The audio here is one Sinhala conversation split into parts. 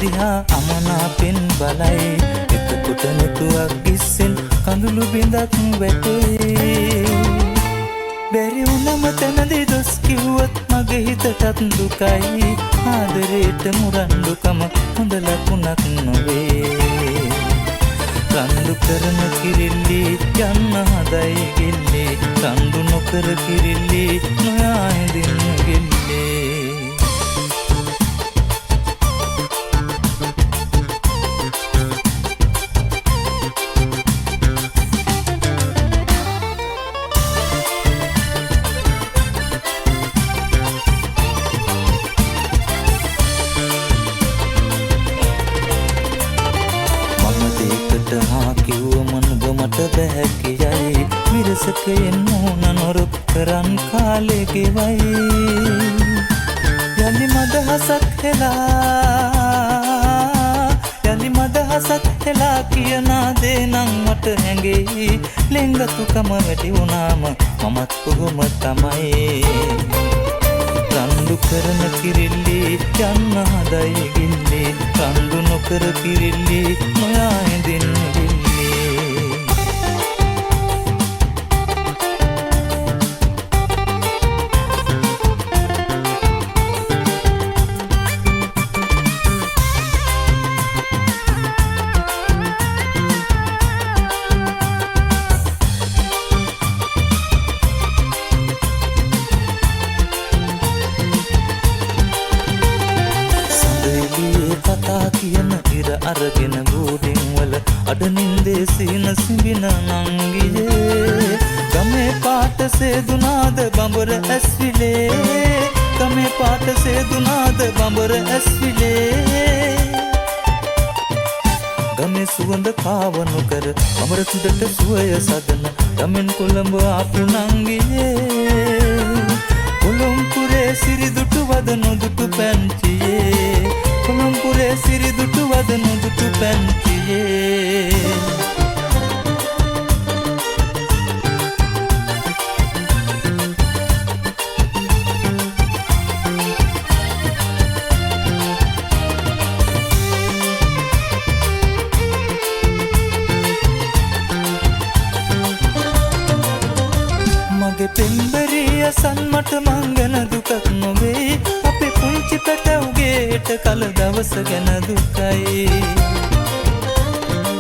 දිහා අමනාපෙන් බලයි එතකොට නෙතුවක් ඉස්සෙන් කඳුළු බිඳක් වැටේ බැරි වුණම තැනදී දොස් කිව්වොත් මගේ හිතටත් දුකයි ආදරේට මුරණ්ඩුකම හොඳ ලකුණක් නොවේ රණ්ඩු කරන කිරිල්ලි යන්න හදයි ගෙල්ලේ රණ්ඩු නොකර කිරිල්ලි නොයා ඉදින්න ගෙල්ලේ බැහැ කියයි විරසකයෙන් මෝන නොරුක් කරන් කාලේ ගෙවයි යලි මදහසක් හෙලා කියනා දේ නම් මට හැඟෙයි ලෙන්ගතුකම වැඩි වුණාම මමත් කොහොම තමයි රණ්ඩු කරන කිරිල්ලි යන්න හදයි ගිල්ලි රණ්ඩු නොකර කිරිල්ලි නොයා ඉදින්න කියන ඉර අරගෙන ගෝඩින් වල අඩනින්දේ සීන සිඹින නංගියේ ගමේ පාට සේදුනාද බඹර ඇස්විලේ ගමේ පාට සේදුනාද බඹර ඇස්විලේ ගමේ සුවඳ කාවනු කර බඹර තුඩට සුවය සදන ගමෙන් කොළඹ ආපු නංගියේ කොළඹුරේ සිරිදුටු වදනු දුටු පැන්තියේ කොළඹුරේ සිරිදුටු වදනු දුටු පැන්තියේ මගේ පෙම්බරිය සන්මට මංගන දුකක් නොවේ අපේ පුංචි පැටවුගේට කල දවස ගැන දුකයි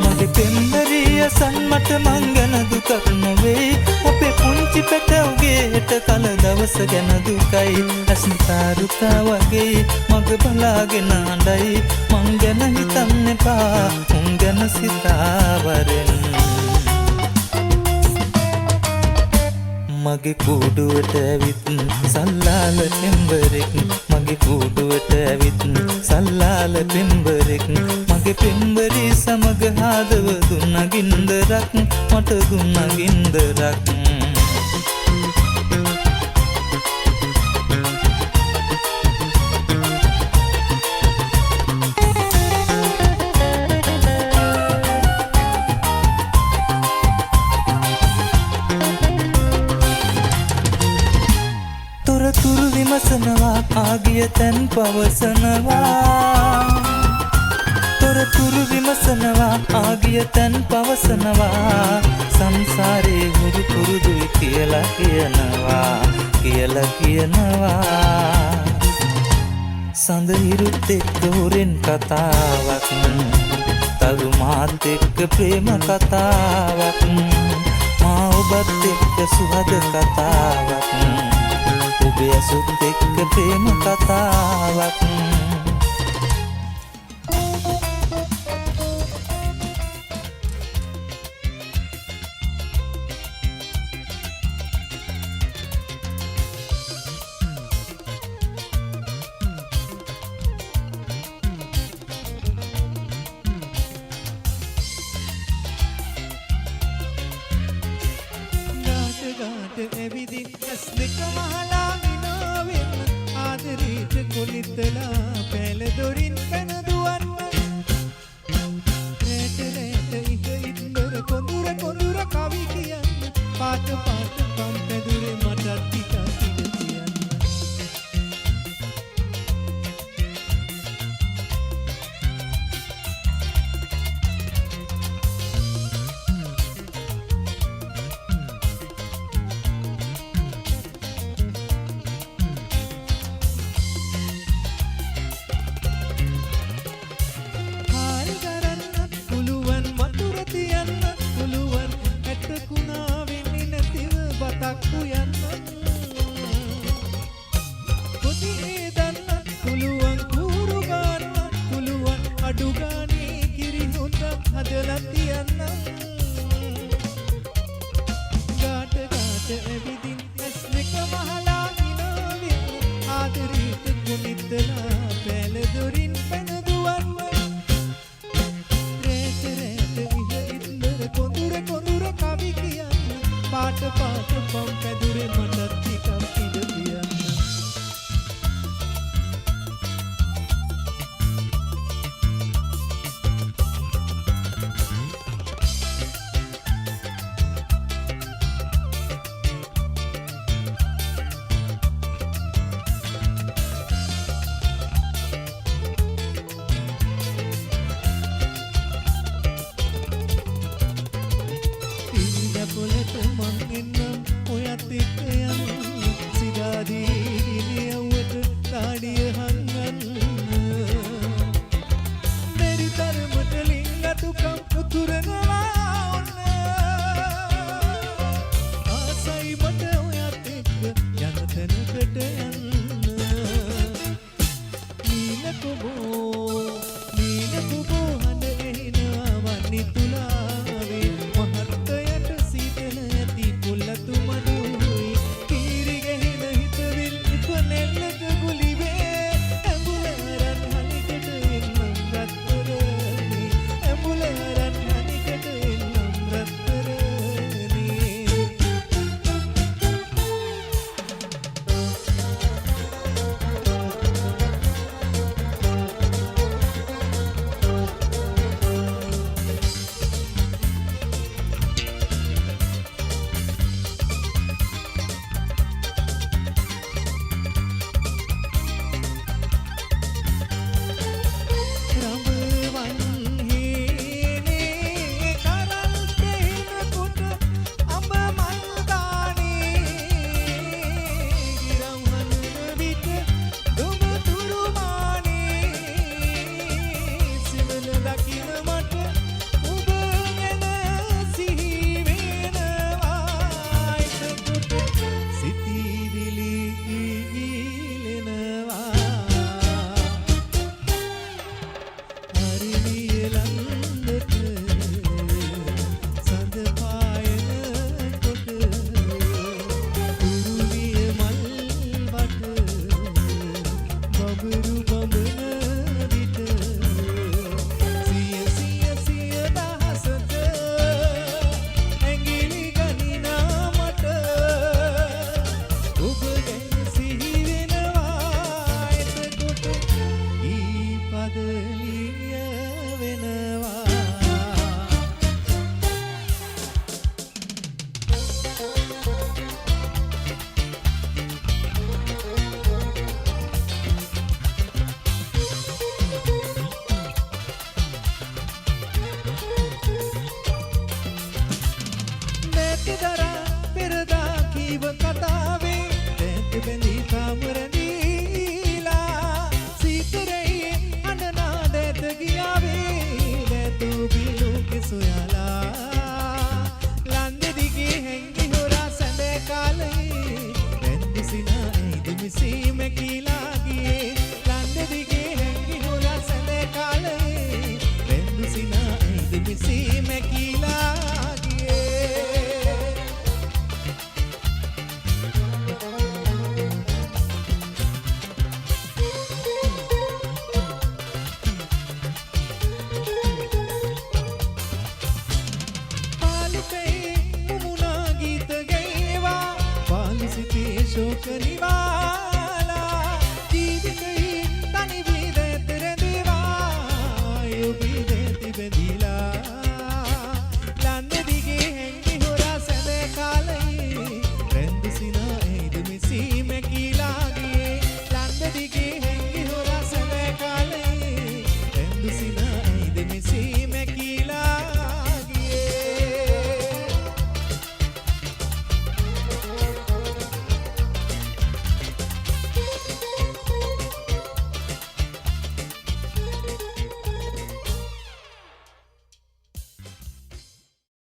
මගේ පෙම්බරිය සන්මට මංගන දුකක් නොවේ අපේ පුංචි පැටවුගේට කල දවස ගැන දුකයි අස්මිතාරුකා වගේ මග බලාගෙන අඬයි මං ගැන හිතන්න එපා උන් ගැන සිතාවරෙන් මගේ කූඩුවට ඇවිත් සල්ලාල පෙම්බරෙක් මගේ කූඩුවට ඇවිත් සල්ලාල පෙම්බරෙක් මගේ පෙම්බරි සමග හදව දුන්න ගින්දරක් මට දුන්න ගින්දරක් තොරතුරු විමසනවා ආගිය තැන් පවසනවා තොරතුරු විමසනවා ආගිය තැන් පවසනවා සංසාරේ හුරු පුරුදුයි කියලා කියනවා සඳහිරුත් එක්ක හොරෙන් කතාවක් තරු මාත් එක්ක ප්‍රේම කතාවක් මා ඔබත් එක්ක සුහද කතාවක් ඔබේ ඇසුත් එක්ක ප්‍රේම කතාවක් ඇවිදින් ඇස් දෙක මහලා විනාවෙන්න ආදරේට කොලිතලා පැල දොරින් පැන දුවන්න රැට ඉත ඉන්දර කොඳුර කවි කියන්න පාට පම් පැදුරේ මටත් ටිකක් ඉඳ තියන්න පාදරීට කුනිත්තලා පැලදොරින් පැනදුවන්ව රේත රේත ඉහඉන්නර කොඳුර කොඳුර කවි කියන්න පාට පාට පම් පැදුරේ මටත් ටිකක් ඉඩ තියන්න පොලට මං එන්නම් ඔයත් එක්ක යන්න සිතාදී දිනියවට දාඩිය හංගන්න මෙරි තරමට ලිංගතුකම් උතුරනවා ඔන්න ආසයි මට ඔයත් එක්ක යන තැනකට යන්න නීන කුබෝ හඬ එහිනවා වන්නි තුලාවේ මහත්තයට සීතල ඇති පුල්ලතු මඩුයි කීරි ගෙහින හිතවිල් ඉපනෙන්නට ගුලිවේ ඇඹුලරන් හනිකට එන්නම් රත්තරනේ ඇඹුලරන් හනිකට එන්නම් රත්තරනේ බැඳී කාමරදීලා සීතරේ අඬනා දැත ගියාවේ දැතු බිලුගේ සොයාලා ලන්ද දිගේ හැංගි හොරා සැඳ කාලේ වැන්දි සිනා ඇයිද මිසී මැකිලා ගියේ ලන්ද දිගේ හැංගි හොරා සැඳ කාලේ වැන්දි සිනා ඇයිද මිසී මැකිලා शोक निवार